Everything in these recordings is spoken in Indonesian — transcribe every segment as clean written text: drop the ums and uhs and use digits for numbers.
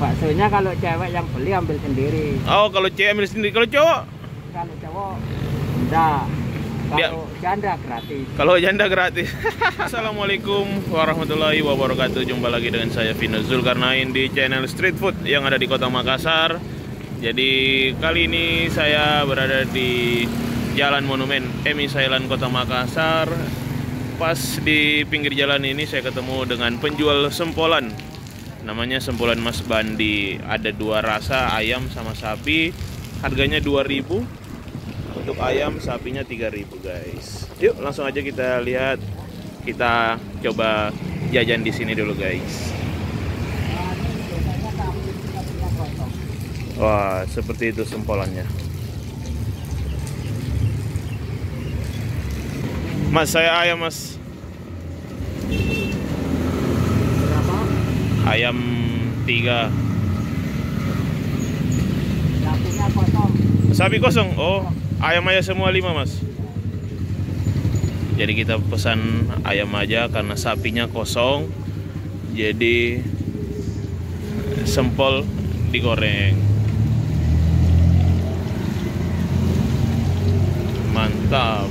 Baksonya kalau cewek yang beli ambil sendiri. Oh, kalau cewek ambil sendiri. Kalau cowok? Kalau cowok enggak. Kalau janda gratis. Kalau janda gratis. Assalamualaikum warahmatullahi wabarakatuh. Jumpa lagi dengan saya Vino Zulkarnain di channel Street Food yang ada di Kota Makassar. Jadi kali ini saya berada di Jalan Monumen Emi Sailan Kota Makassar. Pas di pinggir jalan ini saya ketemu dengan penjual sempolan. Namanya sempolan Mas Bandi. Ada dua rasa, ayam sama sapi. Harganya 2.000. Untuk ayam, sapinya 3.000 guys. Yuk langsung aja kita lihat. Kita coba jajan di sini dulu guys. Wah, seperti itu sempolannya. Mas, saya ayam mas. Berapa? Ayam 3. Sapinya kosong. Sapi kosong? Oh, ayam aja semua 5 mas. Jadi kita pesan ayam aja karena sapinya kosong. Jadi sempol digoreng. Mantap.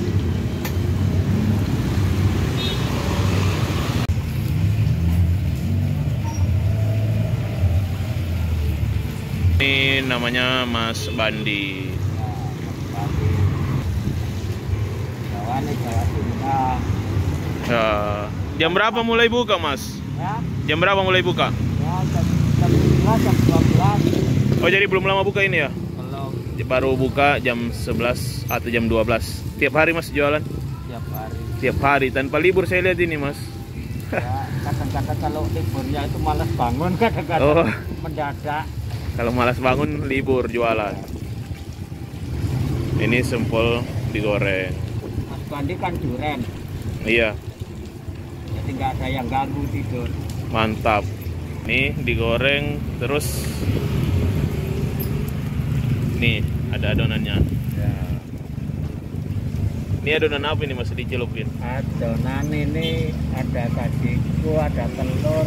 Ini namanya Mas Bandi. Jawa nih, Jawa Timur. Ya, jam berapa mulai buka mas? Ya, Jam berapa mulai buka? ya jam 11, jam 12. Oh jadi belum lama buka ini ya? Belum. Baru buka jam 11 atau jam 12. Tiap hari mas jualan? Tiap hari. Tiap hari, tanpa libur saya lihat ini mas. Ya, kadang-kadang kalau liburnya itu malas bangun, kadang-kadang Oh. mendadak. Kalau malas bangun libur jualan. Ini sempol digoreng. Mas Bandi kan duren, Iya, jadi nggak ada yang ganggu tidur. mantap. Nih digoreng terus. Nih ada adonannya. Ya. Ini adonan apa ini mas dicelupin? Adonan ini ada sajiku, ada telur,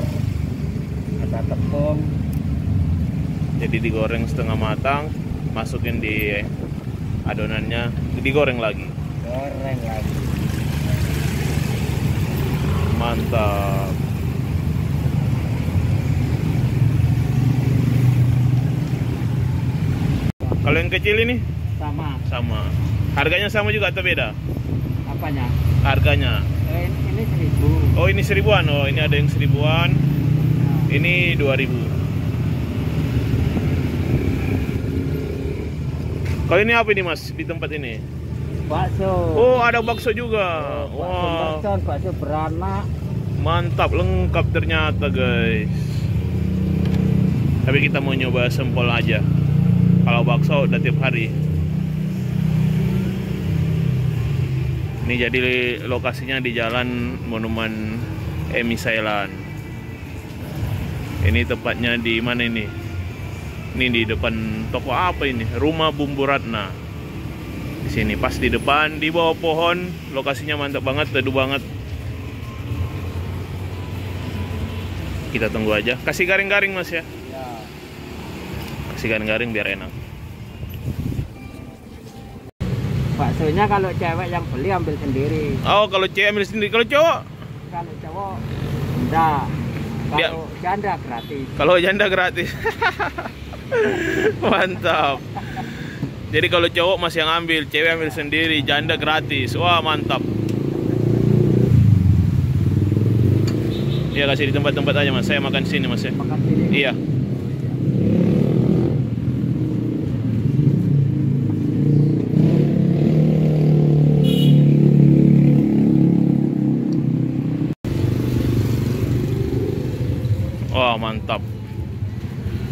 ada tepung. Jadi digoreng setengah matang, masukin di adonannya, digoreng lagi. Goreng lagi. Mantap. Kalau yang kecil ini Sama. sama. Harganya sama juga atau beda? Apanya? Harganya. Ini 1.000. Oh ini 1.000-an. Oh ini ada yang 1.000-an. Nah, Ini 2.000. Kalau ini apa ini mas di tempat ini? bakso. Oh ada bakso juga. Bakso Wow, mercon, bakso beranak. mantap, lengkap ternyata guys. Tapi kita mau nyoba sempol aja. Kalau bakso udah tiap hari. Ini jadi lokasinya di Jalan Monumen Emi Sailan. Ini tepatnya di mana ini? Ini di depan toko apa ini? Rumah Bumbu Ratna. Di sini pas di depan, di bawah pohon. Lokasinya mantap banget, teduh banget. Kita tunggu aja. Kasih garing-garing mas ya. Ya. Kasih garing-garing biar enak. Baksonya kalau cewek yang beli ambil sendiri. Oh kalau cewek ambil sendiri. Kalau cowok? Kalau cowok enggak. Dia- Kalau janda gratis. Kalau janda gratis. Mantap. Jadi kalau cowok mas yang ambil, cewek ambil sendiri, janda gratis. Wah mantap. Ya kasih di tempat-tempat aja mas. Saya makan sini mas ya. Makan sini. Iya. Wah mantap.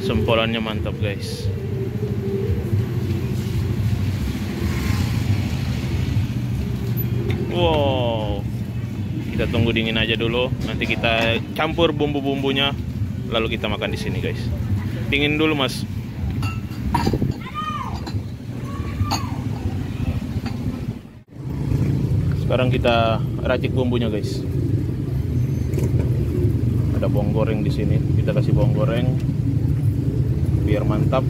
Sempolannya mantap guys. Wow. Kita tunggu dingin aja dulu. Nanti kita campur bumbu-bumbunya. Lalu kita makan di sini guys. Dingin dulu mas. Sekarang kita racik bumbunya, guys. Ada bawang goreng di sini. Kita kasih bawang goreng. biar mantap.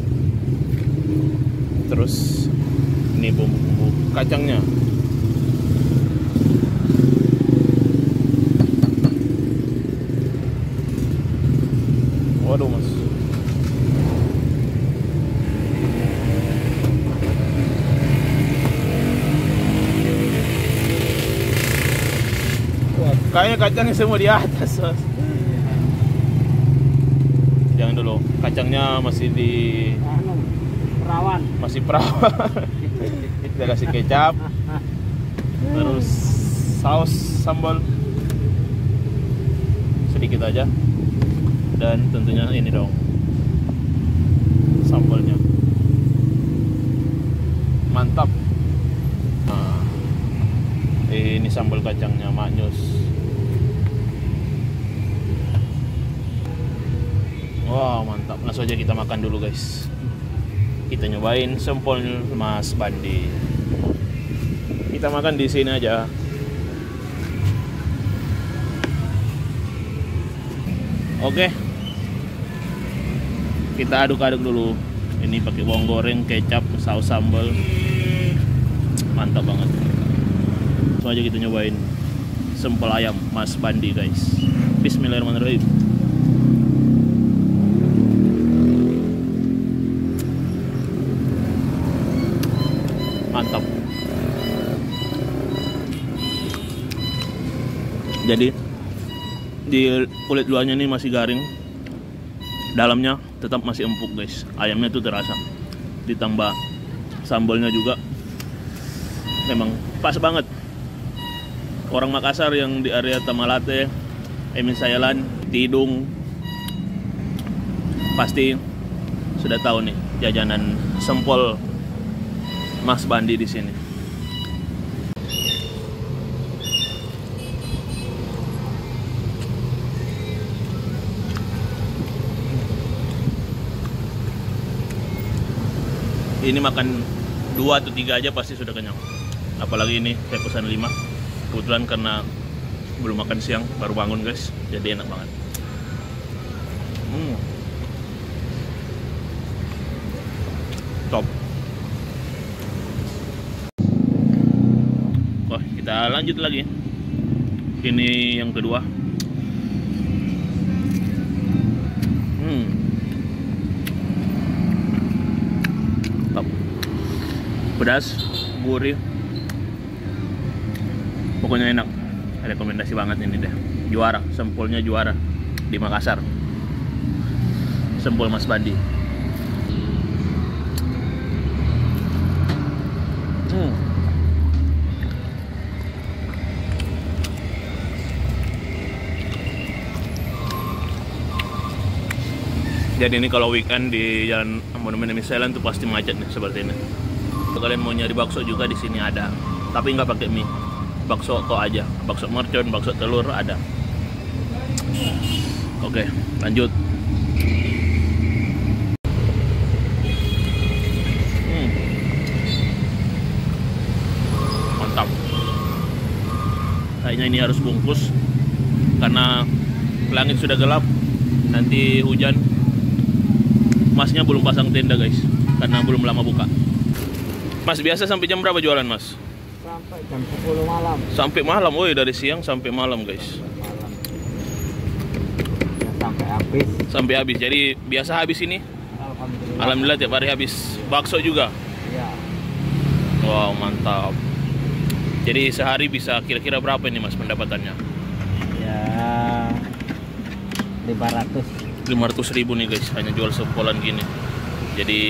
Terus ini bumbu-bumbu kacangnya. Waduh mas, kayaknya kacangnya semua di atas mas. Jangan dulu, kacangnya masih di perawan. masih perawan. Kita kasih kecap, terus saus sambal sedikit aja, dan tentunya ini dong sambalnya. Mantap. Nah, ini sambal kacangnya maknyus. Wow, mantap. Langsung aja kita makan dulu guys. Kita nyobain sempol Mas Bandi. Kita makan di sini aja. Oke. Kita aduk-aduk dulu. Ini pakai bawang goreng, kecap, saus sambal. Mantap banget. Langsung aja kita nyobain sempol ayam Mas Bandi guys. Bismillahirrahmanirrahim. Mantap. Jadi di kulit luarnya ini masih garing, dalamnya tetap masih empuk guys. Ayamnya tuh terasa, ditambah sambalnya juga memang pas banget. Orang Makassar yang di area Tamalate, Emin Sayalan, Tidung pasti sudah tahu nih jajanan sempol Mas Bandi di sini. Ini makan 2 atau 3 aja pasti sudah kenyang. Apalagi ini saya pesan 5. Kebetulan karena belum makan siang, baru bangun guys. Jadi enak banget. Top. Wah, kita lanjut lagi. Ini yang kedua. Top. Pedas, gurih. Pokoknya enak. Rekomendasi banget ini deh. Juara, sempolnya juara di Makassar. Sempol Mas Bandi. Jadi ini kalau weekend di Jalan Monumen Emin Sayalan tuh pasti macet nih seperti ini. Kalau kalian mau nyari bakso juga di sini ada, tapi nggak pakai mie, bakso kok aja, bakso mercon, bakso telur ada. Oke, lanjut. Mantap. Kayaknya ini harus bungkus karena langit sudah gelap, nanti hujan. Masnya belum pasang tenda guys, karena belum lama buka. Mas biasa sampai jam berapa jualan mas? Sampai jam 10 malam. Sampai malam, woi dari siang sampai malam guys. Malam. Ya, sampai habis. Sampai habis, jadi biasa habis ini? Alhamdulillah. Alhamdulillah tiap hari habis. Bakso juga? Ya. Wow mantap. Jadi sehari bisa kira-kira berapa ini mas pendapatannya? Ya 500.000 nih guys, hanya jual sempolan gini. Jadi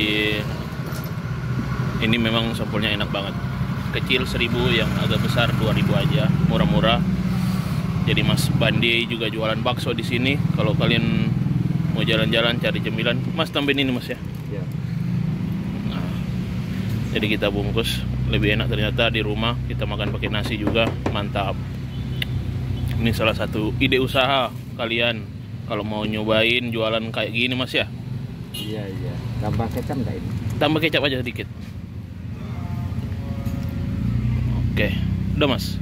ini memang sempolnya enak banget. Kecil 1.000, yang agak besar 2.000 aja, murah-murah. Jadi Mas Bandi juga jualan bakso di sini. Kalau kalian mau jalan-jalan cari cemilan, Mas tambahin ini Mas ya. Ya. Nah, jadi kita bungkus, lebih enak ternyata di rumah. Kita makan pakai nasi juga, mantap. Ini salah satu ide usaha kalian kalau mau nyobain jualan kayak gini Mas ya. Iya. Tambah kecap nggak ini? Tambah kecap aja sedikit. Oke, udah Mas.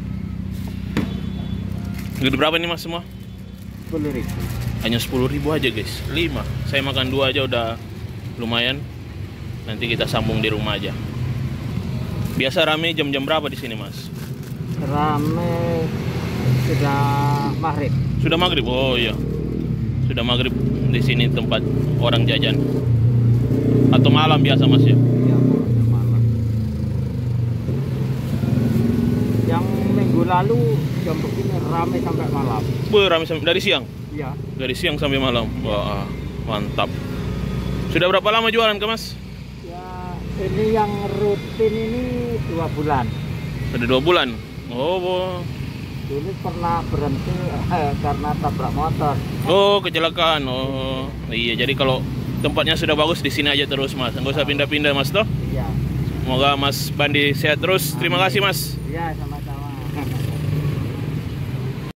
Gede berapa nih Mas semua? 10.000. Hanya 10.000 aja guys. 5. Saya makan 2 aja udah lumayan. Nanti kita sambung di rumah aja. Biasa rame jam-jam berapa di sini, Mas? Rame sudah maghrib. Sudah maghrib. Oh iya. Sudah maghrib di sini tempat orang jajan. Atau malam biasa, Mas ya? Iya, malam. Yang minggu lalu jam begini rame sampai malam. Rame dari siang. Iya. Dari siang sampai malam. Wah, mantap. Sudah berapa lama jualan ke Mas? Ya, ini yang rutin ini 2 bulan. Sudah 2 bulan. Oh. Dulu pernah berhenti karena tabrak motor. Oh, kecelakaan. Oh, iya. Jadi kalau tempatnya sudah bagus di sini aja terus, Mas. Nggak usah pindah-pindah, Mas toh. Iya. Semoga Mas Bandi sehat terus. Terima kasih, Mas. Iya, sama-sama.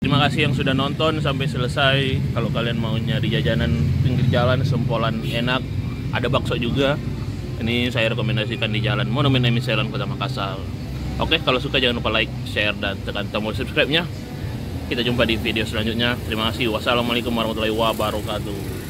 Terima kasih yang sudah nonton sampai selesai. Kalau kalian mau nyari jajanan pinggir jalan, sempolan enak, ada bakso juga. Ini saya rekomendasikan di Jalan Monumen Emi Selan, Kota Makassar. Oke, kalau suka jangan lupa like, share, dan tekan tombol subscribe-nya. Kita jumpa di video selanjutnya. Terima kasih. Wassalamualaikum warahmatullahi wabarakatuh.